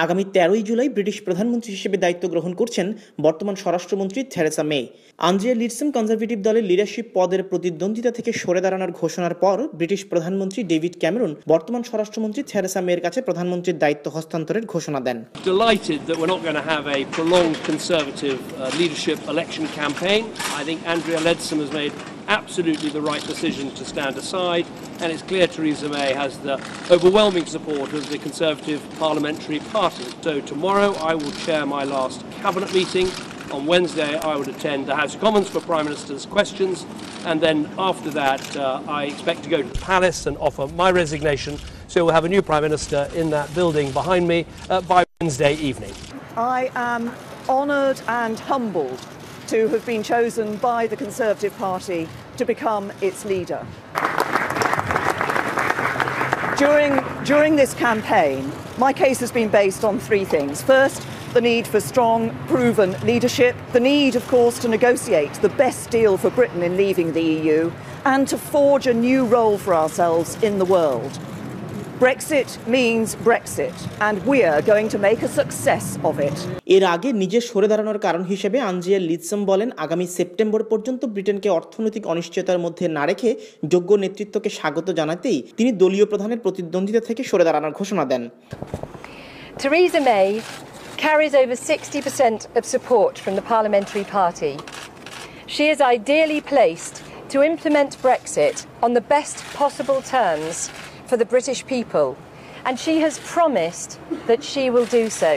আগামী 13ই জুলাই ব্রিটিশ প্রধানমন্ত্রী হিসেবে দায়িত্ব গ্রহণ করছেন বর্তমান স্বরাষ্ট্রমন্ত্রী থেরেসা মে। আন্দ্রিয়া লিডসম কনজারভেটিভ দলের লিডারশিপ পদের প্রতিদ্বন্দ্বিতা থেকে সরে দাঁড়ানোর ঘোষণার পর ব্রিটিশ প্রধানমন্ত্রী ডেভিড ক্যামেরন বর্তমান স্বরাষ্ট্রমন্ত্রী থেরেসা মের কাছে প্রধানমন্ত্রীর দায়িত্ব হস্তান্তরের ঘোষণা দেন। Delighted that we're not going to have a prolonged Conservative leadership election campaign. I think Andrea Leadsom has made absolutely the right decision to stand aside, and it's clear Theresa May has the overwhelming support of the Conservative Parliamentary Party. So tomorrow I will chair my last cabinet meeting. On Wednesday I would attend the House of Commons for Prime Minister's questions, and then after that I expect to go to the Palace and offer my resignation. So we'll have a new Prime Minister in that building behind me by Wednesday evening. I am honoured and humbled to have been chosen by the Conservative Party to become its leader. During this campaign, my case has been based on three things. First, the need for strong, proven leadership, the need, of course, to negotiate the best deal for Britain in leaving the EU, and to forge a new role for ourselves in the world. Brexit means Brexit, and we're going to make a success of it. এর আগে নিজের সরে দাঁড়ানোর কারণ হিসেবে Andrea লিডসম বলেন, আগামী September পর্যন্ত ব্রিটেনকে অর্থনৈতিক অনিশ্চয়তার মধ্যে না রেখে যোগ্য নেতৃত্বকে স্বাগত জানাতেই তিনি দলীয় প্রধানের প্রতিদ্বন্দ্বিতা থেকে সরে দাঁড়ানোর ঘোষণা দেন। Theresa May carries over 60% of support from the Parliamentary Party. She is ideally placed to implement Brexit on the best possible terms for the British people, and she has promised that she will do so.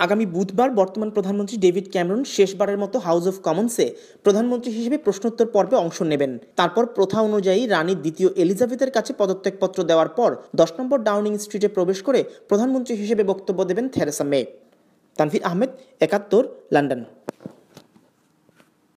আগামী বুধবার বর্তমান প্রধানমন্ত্রী David Cameron শেষবারের মতো house of কমন্সে প্রধানমন্ত্রী হিসেবে প্রশ্নোত্তর পর্বে অংশ নেবেন। তারপর প্রথা অনুযায়ী রানী দ্বিতীয় এলিজাবেথের কাছে পদত্যাগপত্র দেওয়ার পর 10 নম্বর ডাউনিং স্ট্রিটে প্রবেশ করে প্রধানমন্ত্রী হিসেবে বক্তব্য দেবেন Theresa May. Tanvir Ahmed, 71, London.